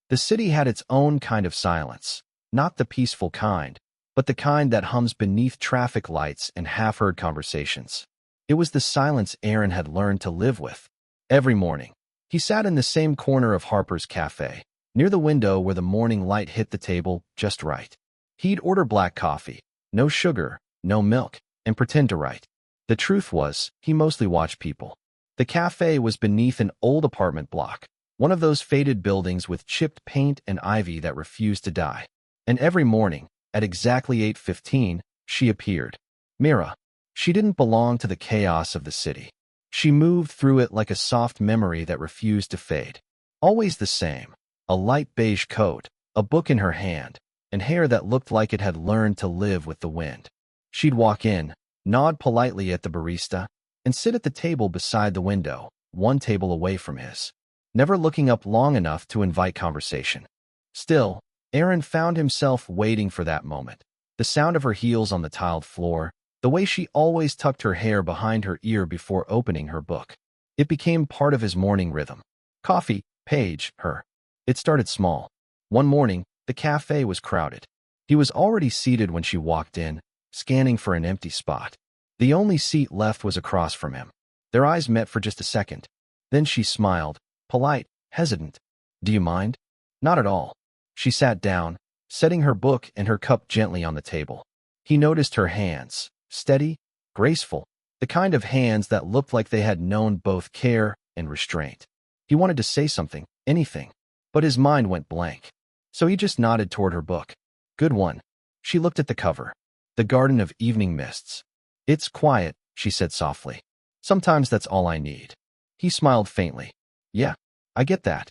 The city had its own kind of silence, not the peaceful kind, but the kind that hums beneath traffic lights and half-heard conversations. It was the silence Aaron had learned to live with. Every morning, he sat in the same corner of Harper's Cafe, near the window where the morning light hit the table just right. He'd order black coffee, no sugar, no milk, and pretend to write. The truth was, he mostly watched people. The cafe was beneath an old apartment block, one of those faded buildings with chipped paint and ivy that refused to die. And every morning, at exactly 8:15, she appeared. Mira. She didn't belong to the chaos of the city. She moved through it like a soft memory that refused to fade. Always the same, a light beige coat, a book in her hand, and hair that looked like it had learned to live with the wind. She'd walk in, nod politely at the barista, and sit at the table beside the window, one table away from his, never looking up long enough to invite conversation. Still, Aaron found himself waiting for that moment. The sound of her heels on the tiled floor, the way she always tucked her hair behind her ear before opening her book. It became part of his morning rhythm. Coffee, page, her. It started small. One morning, the cafe was crowded. He was already seated when she walked in, scanning for an empty spot. The only seat left was across from him. Their eyes met for just a second. Then she smiled, polite, hesitant. "Do you mind?" "Not at all." She sat down, setting her book and her cup gently on the table. He noticed her hands, steady, graceful, the kind of hands that looked like they had known both care and restraint. He wanted to say something, anything, but his mind went blank. So he just nodded toward her book. "Good one." She looked at the cover. "The Garden of Evening Mists." "It's quiet," she said softly. "Sometimes that's all I need." He smiled faintly. "Yeah, I get that."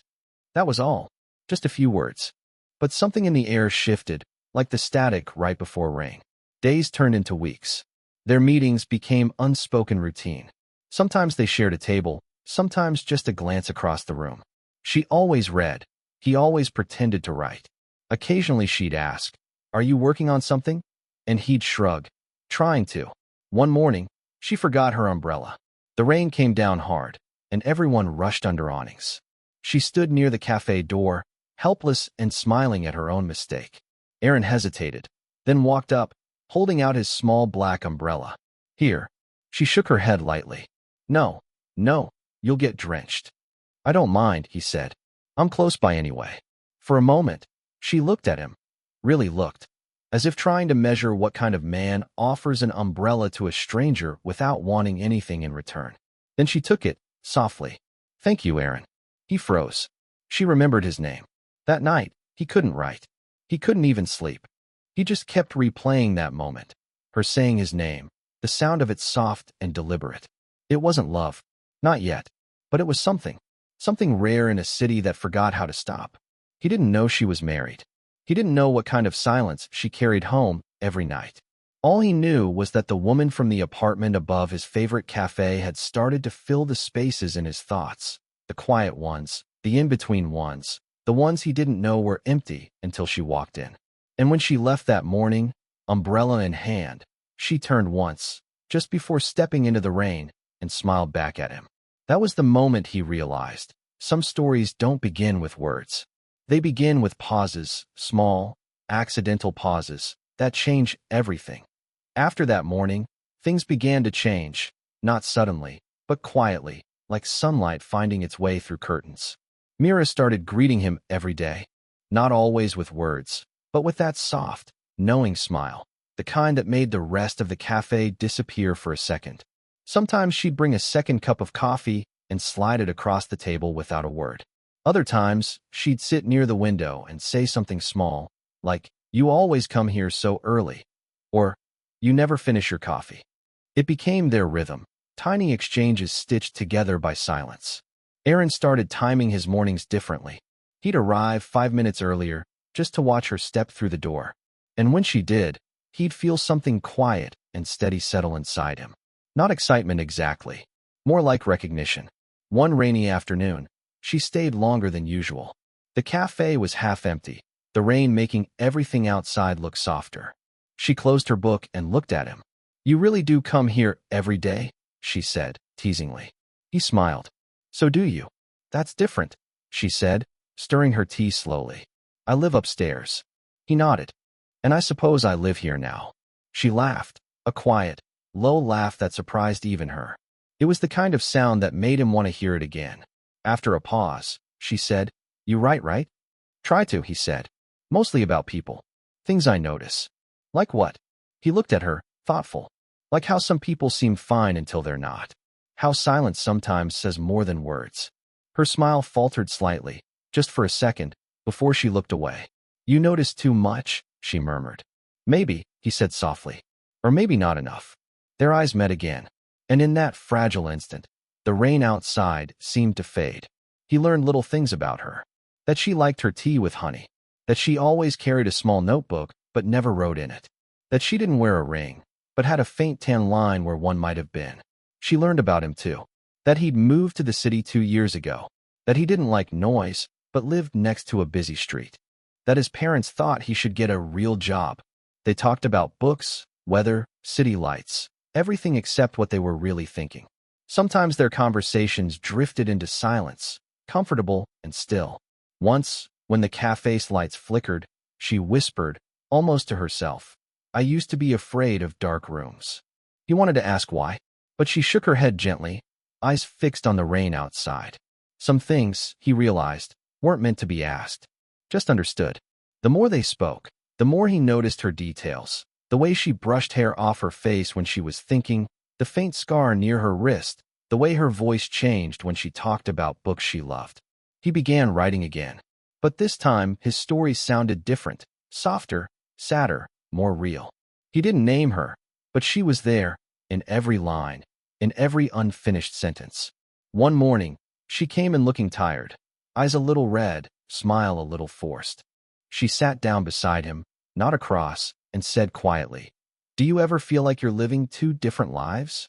That was all. Just a few words. But something in the air shifted, like the static right before rain. Days turned into weeks. Their meetings became unspoken routine. Sometimes they shared a table, sometimes just a glance across the room. She always read. He always pretended to write. Occasionally she'd ask, "Are you working on something?" And he'd shrug, "Trying to." One morning, she forgot her umbrella. The rain came down hard, and everyone rushed under awnings. She stood near the cafe door, helpless and smiling at her own mistake. Aaron hesitated, then walked up, holding out his small black umbrella. "Here." She shook her head lightly. No, you'll get drenched." "I don't mind," he said. "I'm close by anyway." For a moment, she looked at him, really looked, as if trying to measure what kind of man offers an umbrella to a stranger without wanting anything in return. Then she took it, softly. "Thank you, Aaron." He froze. She remembered his name. That night, he couldn't write. He couldn't even sleep. He just kept replaying that moment, her saying his name, the sound of it soft and deliberate. It wasn't love. Not yet. But it was something. Something rare in a city that forgot how to stop. He didn't know she was married. He didn't know what kind of silence she carried home every night. All he knew was that the woman from the apartment above his favorite cafe had started to fill the spaces in his thoughts, the quiet ones, the in-between ones, the ones he didn't know were empty until she walked in. And when she left that morning, umbrella in hand, she turned once, just before stepping into the rain, and smiled back at him. That was the moment he realized, some stories don't begin with words. They begin with pauses, small, accidental pauses, that change everything. After that morning, things began to change, not suddenly, but quietly, like sunlight finding its way through curtains. Mira started greeting him every day, not always with words, but with that soft, knowing smile, the kind that made the rest of the cafe disappear for a second. Sometimes she'd bring a second cup of coffee and slide it across the table without a word. Other times, she'd sit near the window and say something small, like, "You always come here so early," or, "You never finish your coffee." It became their rhythm, tiny exchanges stitched together by silence. Aaron started timing his mornings differently. He'd arrive 5 minutes earlier, just to watch her step through the door. And when she did, he'd feel something quiet and steady settle inside him. Not excitement exactly, more like recognition. One rainy afternoon, she stayed longer than usual. The cafe was half empty, the rain making everything outside look softer. She closed her book and looked at him. "You really do come here every day?" she said, teasingly. He smiled. "So do you." "That's different," she said, stirring her tea slowly. I live upstairs. He nodded. And I suppose I live here now. She laughed, a quiet, low laugh that surprised even her. It was the kind of sound that made him want to hear it again. After a pause, she said, "You write, right?" "Try to," he said. "Mostly about people. Things I notice." "Like what?" He looked at her, thoughtful. "Like how some people seem fine until they're not. How silence sometimes says more than words." Her smile faltered slightly, just for a second, before she looked away. "You notice too much," she murmured. "Maybe," he said softly. "Or maybe not enough." Their eyes met again. And in that fragile instant, the rain outside seemed to fade. He learned little things about her. That she liked her tea with honey. That she always carried a small notebook, but never wrote in it. That she didn't wear a ring, but had a faint tan line where one might have been. She learned about him too. That he'd moved to the city 2 years ago. That he didn't like noise, but lived next to a busy street. That his parents thought he should get a real job. They talked about books, weather, city lights, everything except what they were really thinking. Sometimes their conversations drifted into silence, comfortable and still. Once, when the cafe's lights flickered, she whispered, almost to herself, "I used to be afraid of dark rooms." He wanted to ask why, but she shook her head gently, eyes fixed on the rain outside. Some things, he realized, weren't meant to be asked, just understood. The more they spoke, the more he noticed her details. The way she brushed hair off her face when she was thinking, the faint scar near her wrist, the way her voice changed when she talked about books she loved. He began writing again. But this time, his story sounded different, softer, sadder, more real. He didn't name her, but she was there, in every line, in every unfinished sentence. One morning, she came in looking tired, eyes a little red, smile a little forced. She sat down beside him, not across, and said quietly, "Do you ever feel like you're living two different lives?"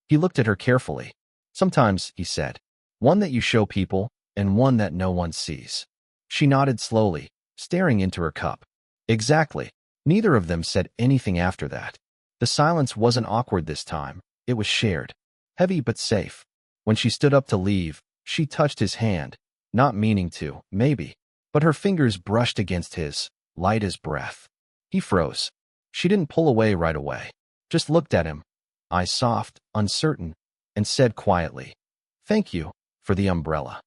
He looked at her carefully. "Sometimes," he said. "One that you show people, and one that no one sees." She nodded slowly, staring into her cup. "Exactly." Neither of them said anything after that. The silence wasn't awkward this time. It was shared. Heavy but safe. When she stood up to leave, she touched his hand, not meaning to, maybe. But her fingers brushed against his, light as breath. He froze. She didn't pull away right away. Just looked at him, eyes soft, uncertain, and said quietly, "Thank you for the umbrella."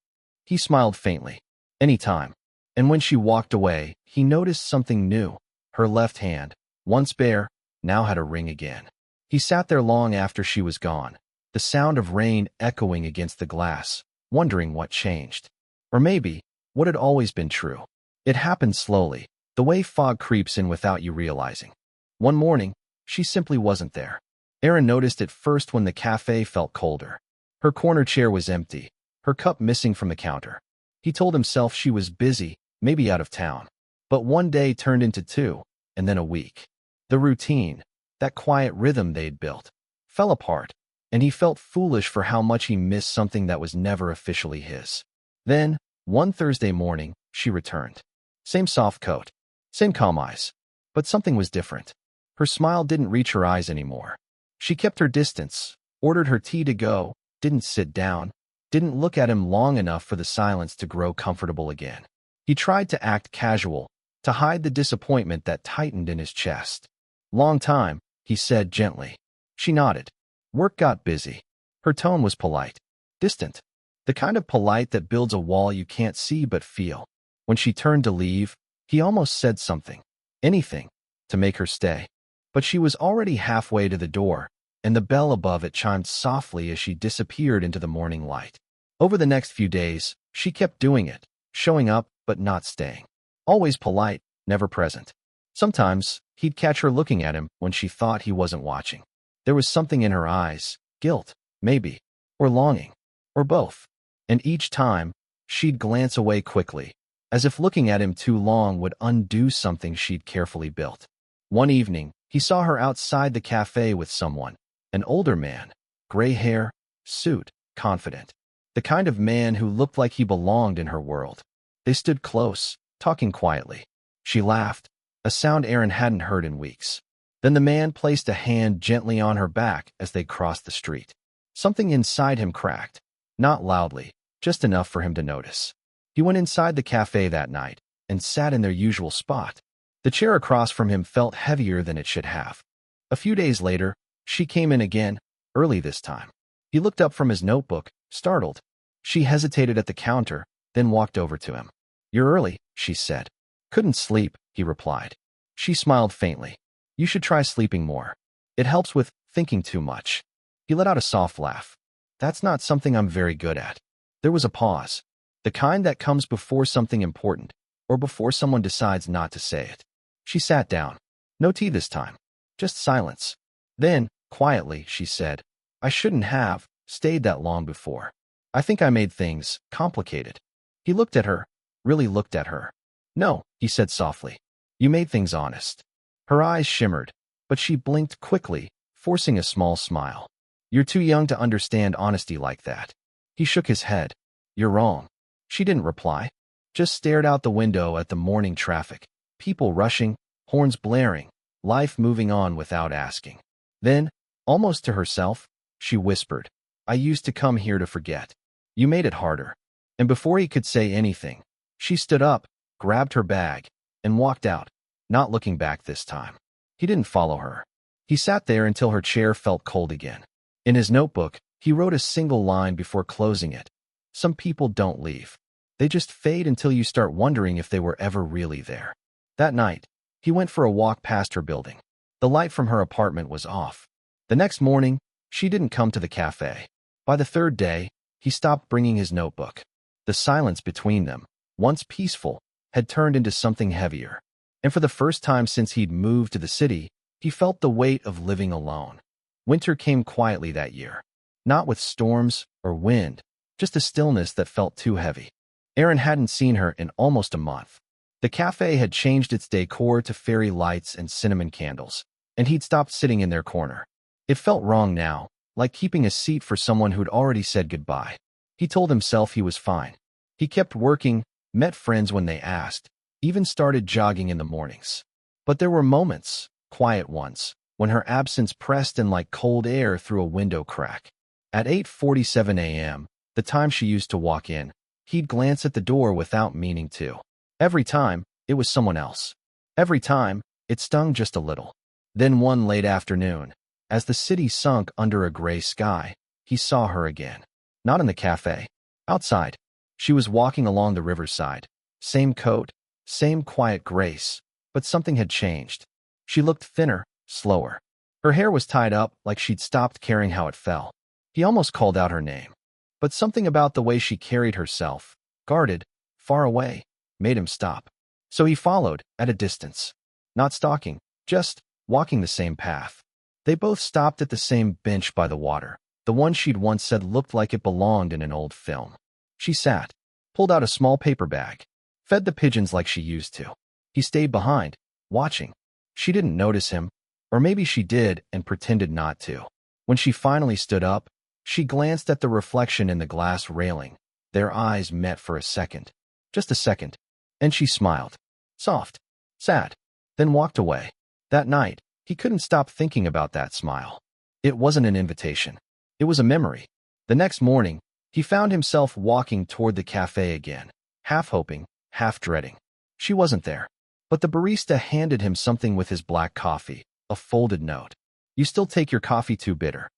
He smiled faintly. "Anytime." And when she walked away, he noticed something new. Her left hand, once bare, now had a ring again. He sat there long after she was gone, the sound of rain echoing against the glass, wondering what changed. Or maybe, what had always been true. It happened slowly, the way fog creeps in without you realizing. One morning, she simply wasn't there. Aaron noticed it first when the cafe felt colder. Her corner chair was empty, her cup missing from the counter. He told himself she was busy, maybe out of town. But one day turned into two, and then a week. The routine, that quiet rhythm they'd built, fell apart, and he felt foolish for how much he missed something that was never officially his. Then, one Thursday morning, she returned. Same soft coat, same calm eyes. But something was different. Her smile didn't reach her eyes anymore. She kept her distance, ordered her tea to go, didn't sit down, didn't look at him long enough for the silence to grow comfortable again. He tried to act casual, to hide the disappointment that tightened in his chest. "Long time," he said gently. She nodded. Work got busy. Her tone was polite, distant, the kind of polite that builds a wall you can't see but feel. When she turned to leave, he almost said something, anything, to make her stay. But she was already halfway to the door, and the bell above it chimed softly as she disappeared into the morning light. Over the next few days, she kept doing it, showing up but not staying. Always polite, never present. Sometimes, he'd catch her looking at him when she thought he wasn't watching. There was something in her eyes, guilt, maybe, or longing, or both. And each time, she'd glance away quickly, as if looking at him too long would undo something she'd carefully built. One evening, he saw her outside the cafe with someone, an older man, gray hair, suit, confident. The kind of man who looked like he belonged in her world. They stood close, talking quietly. She laughed, a sound Aaron hadn't heard in weeks. Then the man placed a hand gently on her back as they crossed the street. Something inside him cracked, not loudly, just enough for him to notice. He went inside the cafe that night and sat in their usual spot. The chair across from him felt heavier than it should have. A few days later, she came in again, early this time. He looked up from his notebook, startled. She hesitated at the counter, then walked over to him. "You're early," she said. "Couldn't sleep," he replied. She smiled faintly. "You should try sleeping more. It helps with thinking too much." He let out a soft laugh. "That's not something I'm very good at." There was a pause, the kind that comes before something important, or before someone decides not to say it. She sat down. No tea this time. Just silence. Then, quietly, she said, "I shouldn't have stayed that long before. I think I made things complicated." He looked at her, really looked at her. "No," he said softly. "You made things honest." Her eyes shimmered, but she blinked quickly, forcing a small smile. "You're too young to understand honesty like that." He shook his head. "You're wrong." She didn't reply, just stared out the window at the morning traffic. People rushing, horns blaring, life moving on without asking. Then, almost to herself, she whispered, "I used to come here to forget. You made it harder." And before he could say anything, she stood up, grabbed her bag, and walked out, not looking back this time. He didn't follow her. He sat there until her chair felt cold again. In his notebook, he wrote a single line before closing it. "Some people don't leave. They just fade until you start wondering if they were ever really there." That night, he went for a walk past her building. The light from her apartment was off. The next morning, she didn't come to the cafe. By the third day, he stopped bringing his notebook. The silence between them, once peaceful, had turned into something heavier. And for the first time since he'd moved to the city, he felt the weight of living alone. Winter came quietly that year, not with storms or wind, just a stillness that felt too heavy. Aaron hadn't seen her in almost a month. The cafe had changed its decor to fairy lights and cinnamon candles, and he'd stopped sitting in their corner. It felt wrong now, like keeping a seat for someone who'd already said goodbye. He told himself he was fine. He kept working, met friends when they asked, even started jogging in the mornings. But there were moments, quiet ones, when her absence pressed in like cold air through a window crack. At 8:47 a.m., the time she used to walk in, he'd glance at the door without meaning to. Every time, it was someone else. Every time, it stung just a little. Then one late afternoon, as the city sunk under a gray sky, he saw her again. Not in the cafe. Outside. She was walking along the riverside. Same coat, same quiet grace, but something had changed. She looked thinner, slower. Her hair was tied up like she'd stopped caring how it fell. He almost called out her name. But something about the way she carried herself, guarded, far away, made him stop. So he followed, at a distance. Not stalking, just walking the same path. They both stopped at the same bench by the water, the one she'd once said looked like it belonged in an old film. She sat, pulled out a small paper bag, fed the pigeons like she used to. He stayed behind, watching. She didn't notice him, or maybe she did and pretended not to. When she finally stood up, she glanced at the reflection in the glass railing. Their eyes met for a second. Just a second. And she smiled. Soft. Sad. Then walked away. That night, he couldn't stop thinking about that smile. It wasn't an invitation. It was a memory. The next morning, he found himself walking toward the cafe again, half hoping, half dreading. She wasn't there. But the barista handed him something with his black coffee, a folded note. "You still take your coffee too bitter."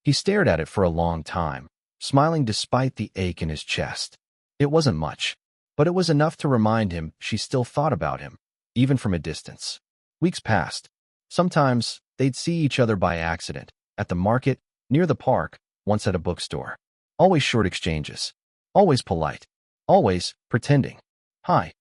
He stared at it for a long time, smiling despite the ache in his chest. It wasn't much, but it was enough to remind him she still thought about him, even from a distance. Weeks passed. Sometimes, they'd see each other by accident, at the market, near the park, once at a bookstore. Always short exchanges. Always polite. Always pretending. "Hi.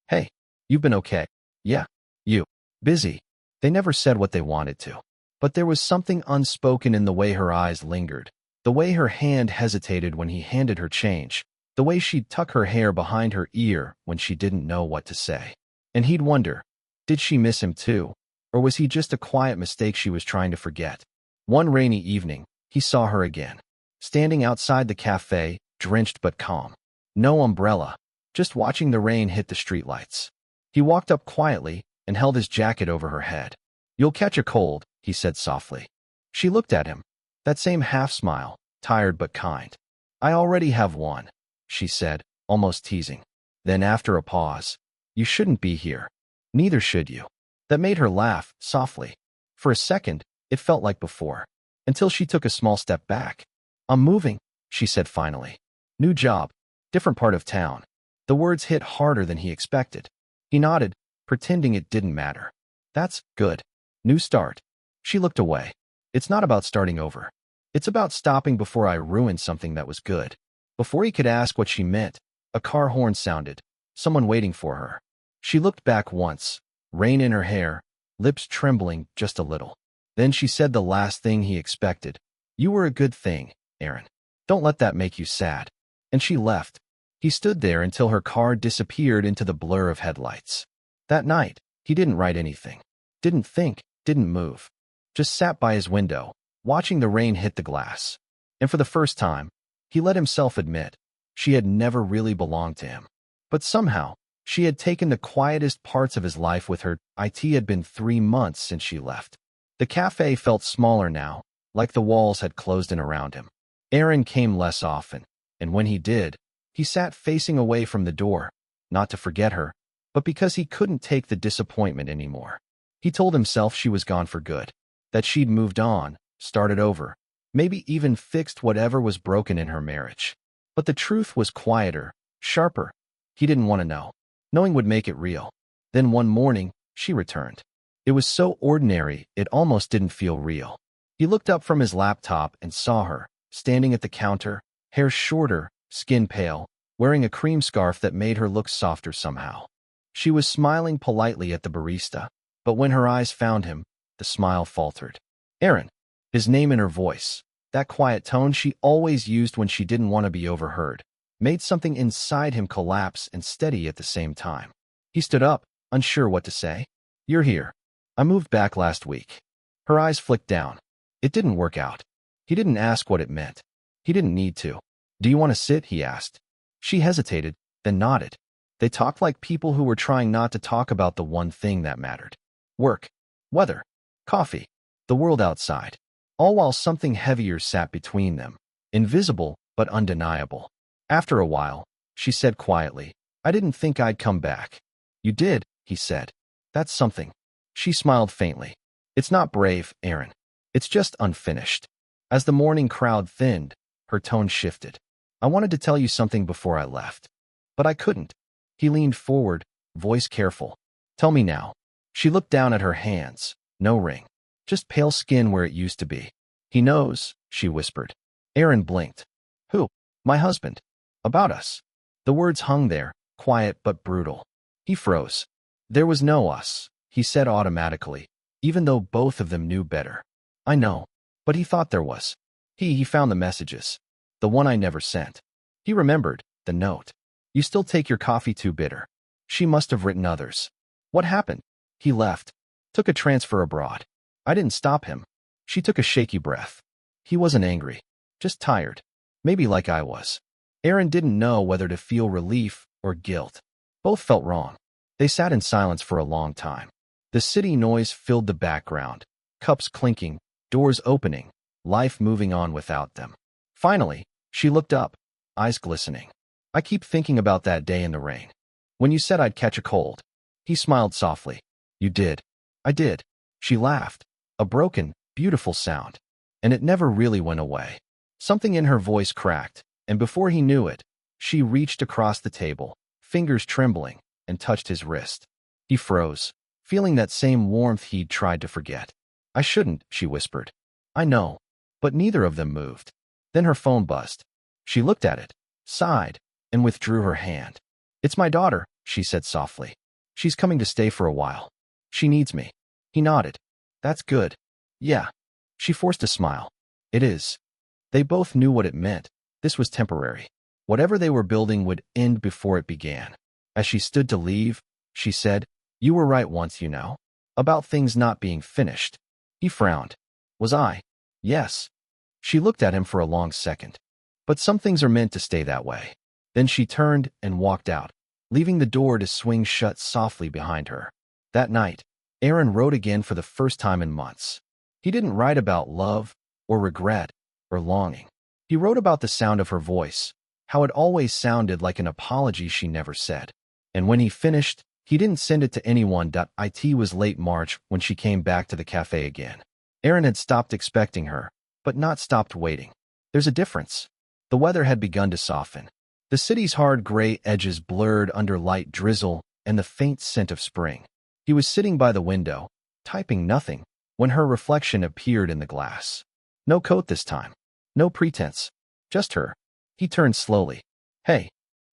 Hey. You've been okay?" "Yeah. You. Busy." They never said what they wanted to. But there was something unspoken in the way her eyes lingered, the way her hand hesitated when he handed her change, the way she'd tuck her hair behind her ear when she didn't know what to say. And he'd wonder, did she miss him too? Or was he just a quiet mistake she was trying to forget? One rainy evening, he saw her again, standing outside the cafe, drenched but calm. No umbrella, just watching the rain hit the streetlights. He walked up quietly and held his jacket over her head. "You'll catch a cold," he said softly. She looked at him, that same half smile, tired but kind. "I already have one," she said, almost teasing. Then after a pause, "You shouldn't be here. Neither should you." That made her laugh, softly. For a second, it felt like before, until she took a small step back. "I'm moving," she said finally. "New job, different part of town." The words hit harder than he expected. He nodded, pretending it didn't matter. "That's good. New start." She looked away. "It's not about starting over. It's about stopping before I ruin something that was good." Before he could ask what she meant, a car horn sounded, someone waiting for her. She looked back once, rain in her hair, lips trembling just a little. Then she said the last thing he expected. "You were a good thing, Aaron. Don't let that make you sad." And she left. He stood there until her car disappeared into the blur of headlights. That night, he didn't write anything. Didn't think, didn't move. Just sat by his window, watching the rain hit the glass. And for the first time, he let himself admit she had never really belonged to him. But somehow, she had taken the quietest parts of his life with her. It had been 3 months since she left. The cafe felt smaller now, like the walls had closed in around him. Aaron came less often, and when he did, he sat facing away from the door, not to forget her, but because he couldn't take the disappointment anymore. He told himself she was gone for good, that she'd moved on, started over, maybe even fixed whatever was broken in her marriage. But the truth was quieter, sharper. He didn't want to know. Knowing would make it real. Then one morning, she returned. It was so ordinary, it almost didn't feel real. He looked up from his laptop and saw her, standing at the counter, hair shorter, skin pale, wearing a cream scarf that made her look softer somehow. She was smiling politely at the barista, but when her eyes found him, the smile faltered. "Aaron," his name in her voice, that quiet tone she always used when she didn't want to be overheard, made something inside him collapse and steady at the same time. He stood up, unsure what to say. "You're here. I moved back last week." Her eyes flicked down. It didn't work out. He didn't ask what it meant. He didn't need to. "Do you want to sit?" he asked. She hesitated, then nodded. They talked like people who were trying not to talk about the one thing that mattered. Work, weather, coffee, the world outside. All while something heavier sat between them, invisible but undeniable. After a while, she said quietly, "I didn't think I'd come back." "You did," he said. "That's something." She smiled faintly. "It's not brave, Aaron. It's just unfinished." As the morning crowd thinned, her tone shifted. "I wanted to tell you something before I left, but I couldn't." He leaned forward, voice careful. "Tell me now." She looked down at her hands. No ring. Just pale skin where it used to be. "He knows," she whispered. Aaron blinked. "Who?" "My husband. About us." The words hung there, quiet but brutal. He froze. "There was no us," he said automatically, even though both of them knew better. "I know. But he thought there was. He found the messages. The one I never sent." He remembered, the note. "You still take your coffee too bitter." She must have written others. "What happened?" "He left. Took a transfer abroad." "I didn't stop him." She took a shaky breath. "He wasn't angry. Just tired. Maybe like I was." Aaron didn't know whether to feel relief or guilt. Both felt wrong. They sat in silence for a long time. The city noise filled the background. Cups clinking, doors opening, life moving on without them. Finally, she looked up, eyes glistening. "I keep thinking about that day in the rain. When you said I'd catch a cold." He smiled softly. "You did." "I did." She laughed. A broken, beautiful sound. And it never really went away. Something in her voice cracked, and before he knew it, she reached across the table, fingers trembling, and touched his wrist. He froze, feeling that same warmth he'd tried to forget. "I shouldn't," she whispered. "I know." But neither of them moved. Then her phone buzzed. She looked at it, sighed, and withdrew her hand. "It's my daughter," she said softly. "She's coming to stay for a while. She needs me." He nodded. "That's good." "Yeah." She forced a smile. "It is." They both knew what it meant. This was temporary. Whatever they were building would end before it began. As she stood to leave, she said, "You were right once, you know, about things not being finished." He frowned. "Was I?" "Yes." She looked at him for a long second. "But some things are meant to stay that way." Then she turned and walked out, leaving the door to swing shut softly behind her. That night, Aaron wrote again for the first time in months. He didn't write about love, or regret, or longing. He wrote about the sound of her voice, how it always sounded like an apology she never said. And when he finished, he didn't send it to anyone. It was late March when she came back to the cafe again. Erin had stopped expecting her, but not stopped waiting. There's a difference. The weather had begun to soften. The city's hard gray edges blurred under light drizzle and the faint scent of spring. He was sitting by the window, typing nothing, when her reflection appeared in the glass. No coat this time. No pretense. Just her. He turned slowly. Hey.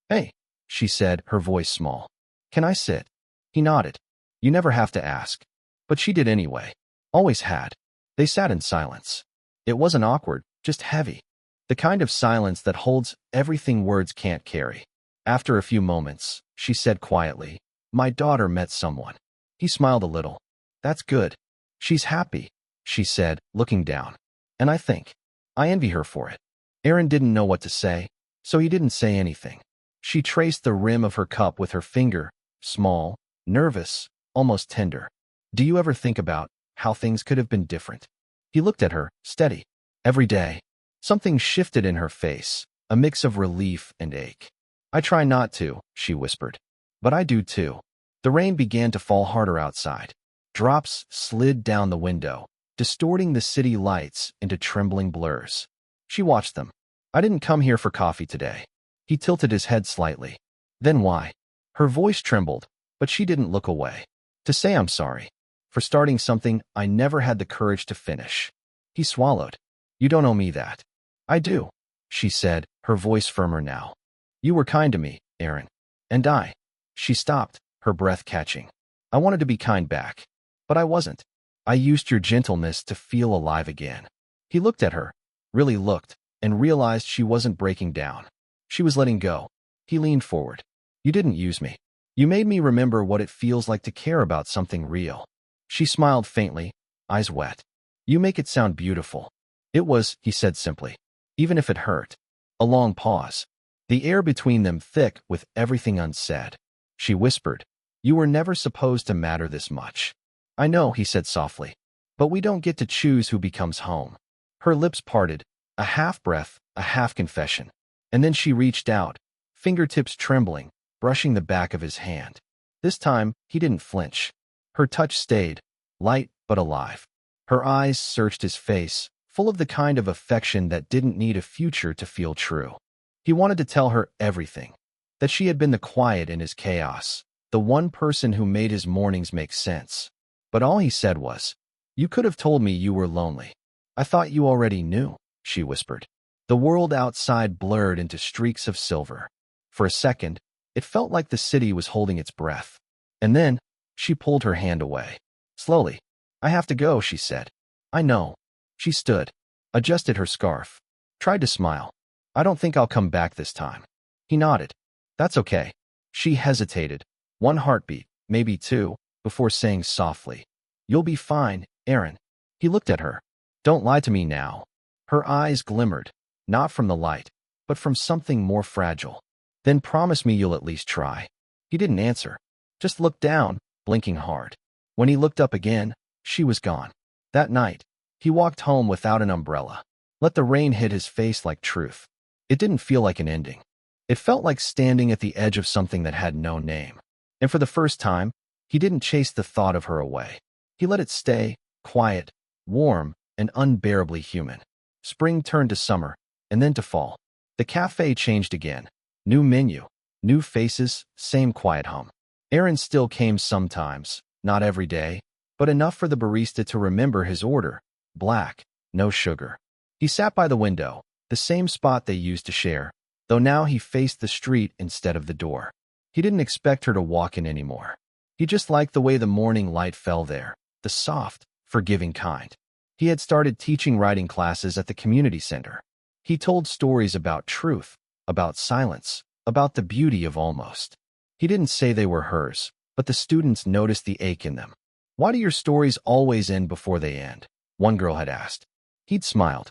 Hey, she said, her voice small. Can I sit? He nodded. You never have to ask. But she did anyway. Always had. They sat in silence. It wasn't awkward, just heavy. The kind of silence that holds everything words can't carry. After a few moments, she said quietly, My daughter met someone. He smiled a little. That's good. She's happy, she said, looking down. And I envy her for it. Erin didn't know what to say, so he didn't say anything. She traced the rim of her cup with her finger, small, nervous, almost tender. Do you ever think about how things could have been different? He looked at her, steady. Every day. Something shifted in her face, a mix of relief and ache. I try not to, she whispered. But I do too. The rain began to fall harder outside. Drops slid down the window, distorting the city lights into trembling blurs. She watched them. I didn't come here for coffee today. He tilted his head slightly. Then why? Her voice trembled, but she didn't look away. To say I'm sorry. For starting something I never had the courage to finish. He swallowed. You don't owe me that. I do, she said, her voice firmer now. You were kind to me, Erin. And I. She stopped, her breath catching. I wanted to be kind back. But I wasn't. I used your gentleness to feel alive again. He looked at her, really looked, and realized she wasn't breaking down. She was letting go. He leaned forward. You didn't use me. You made me remember what it feels like to care about something real. She smiled faintly, eyes wet. You make it sound beautiful. It was, he said simply. Even if it hurt. A long pause. The air between them thick with everything unsaid. She whispered, You were never supposed to matter this much. I know, he said softly. But we don't get to choose who becomes home. Her lips parted, a half-breath, a half-confession. And then she reached out, fingertips trembling, brushing the back of his hand. This time, he didn't flinch. Her touch stayed, light but alive. Her eyes searched his face, full of the kind of affection that didn't need a future to feel true. He wanted to tell her everything. That she had been the quiet in his chaos, the one person who made his mornings make sense. But all he said was, You could have told me you were lonely. I thought you already knew, she whispered. The world outside blurred into streaks of silver. For a second, it felt like the city was holding its breath. And then, she pulled her hand away. Slowly. I have to go, she said. I know. She stood, adjusted her scarf, tried to smile. I don't think I'll come back this time. He nodded. That's okay. She hesitated, one heartbeat, maybe two, before saying softly, You'll be fine, Erin. He looked at her. Don't lie to me now. Her eyes glimmered, not from the light, but from something more fragile. Then promise me you'll at least try. He didn't answer, just looked down, blinking hard. When he looked up again, she was gone. That night, he walked home without an umbrella. Let the rain hit his face like truth. It didn't feel like an ending. It felt like standing at the edge of something that had no name. And for the first time, he didn't chase the thought of her away. He let it stay, quiet, warm, and unbearably human. Spring turned to summer, and then to fall. The cafe changed again. New menu, new faces, same quiet hum. Erin still came sometimes, not every day, but enough for the barista to remember his order. Black, no sugar. He sat by the window, the same spot they used to share, though now he faced the street instead of the door. He didn't expect her to walk in anymore. He just liked the way the morning light fell there, the soft, forgiving kind. He had started teaching writing classes at the community center. He told stories about truth, about silence, about the beauty of almost. He didn't say they were hers, but the students noticed the ache in them. Why do your stories always end before they end? One girl had asked. He'd smiled.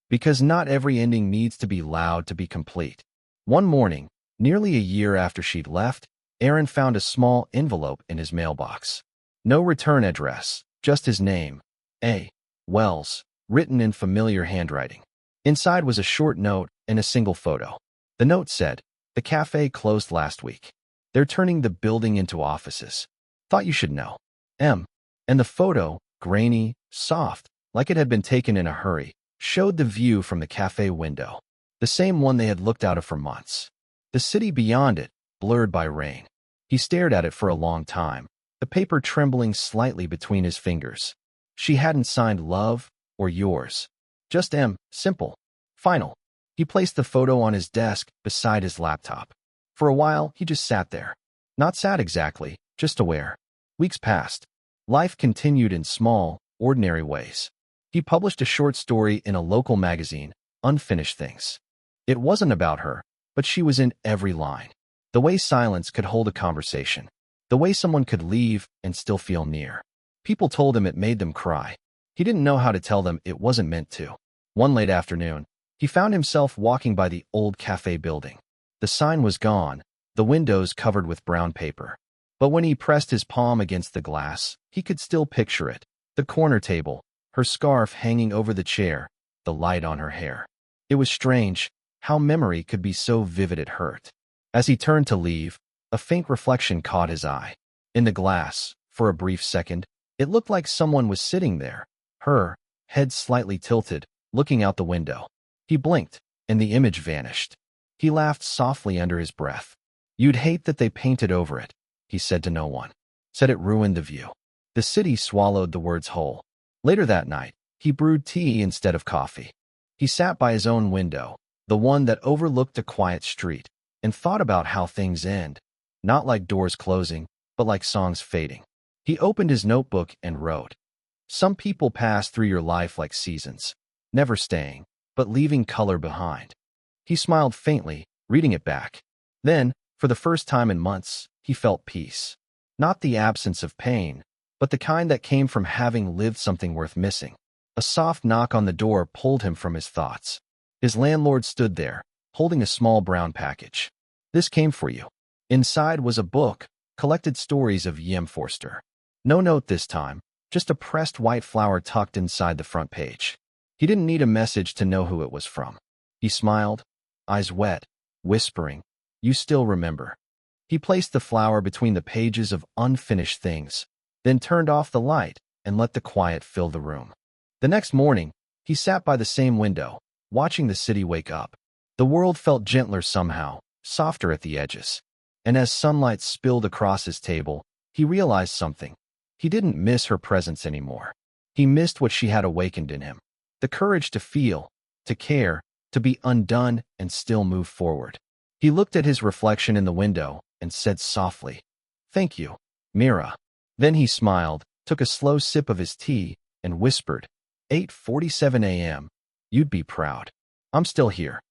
Because not every ending needs to be loud to be complete. One morning, nearly a year after she'd left, Erin found a small envelope in his mailbox. No return address, just his name, A. Wells, written in familiar handwriting. Inside was a short note and a single photo. The note said, "The cafe closed last week. They're turning the building into offices. Thought you should know. M." And the photo, grainy, soft, like it had been taken in a hurry, showed the view from the cafe window. The same one they had looked out of for months. The city beyond it, blurred by rain. He stared at it for a long time, the paper trembling slightly between his fingers. She hadn't signed love or yours. Just M, simple. Final. He placed the photo on his desk beside his laptop. For a while, he just sat there. Not sad exactly, just aware. Weeks passed. Life continued in small, ordinary ways. He published a short story in a local magazine, Unfinished Things. It wasn't about her, but she was in every line. The way silence could hold a conversation. The way someone could leave and still feel near. People told him it made them cry. He didn't know how to tell them it wasn't meant to. One late afternoon, he found himself walking by the old cafe building. The sign was gone, the windows covered with brown paper. But when he pressed his palm against the glass, he could still picture it. The corner table, her scarf hanging over the chair, the light on her hair. It was strange how memory could be so vivid it hurt. As he turned to leave, a faint reflection caught his eye. In the glass, for a brief second, it looked like someone was sitting there, her head slightly tilted, looking out the window. He blinked, and the image vanished. He laughed softly under his breath. "You'd hate that they painted over it," he said to no one. Said it ruined the view. The city swallowed the words whole. Later that night, he brewed tea instead of coffee. He sat by his own window, the one that overlooked a quiet street, and thought about how things end, not like doors closing, but like songs fading. He opened his notebook and wrote, "Some people pass through your life like seasons, never staying, but leaving color behind." He smiled faintly, reading it back. Then, for the first time in months, he felt peace. Not the absence of pain, but the kind that came from having lived something worth missing. A soft knock on the door pulled him from his thoughts. His landlord stood there, holding a small brown package. "This came for you." Inside was a book, collected stories of Yem Forster. No note this time, just a pressed white flower tucked inside the front page. He didn't need a message to know who it was from. He smiled, eyes wet, whispering, "You still remember." He placed the flower between the pages of Unfinished Things, then turned off the light and let the quiet fill the room. The next morning, he sat by the same window, watching the city wake up. The world felt gentler somehow, softer at the edges. And as sunlight spilled across his table, he realized something. He didn't miss her presence anymore. He missed what she had awakened in him. The courage to feel, to care, to be undone and still move forward. He looked at his reflection in the window and said softly, "Thank you, Mira." Then he smiled, took a slow sip of his tea, and whispered, 8:47 a.m. "You'd be proud. I'm still here."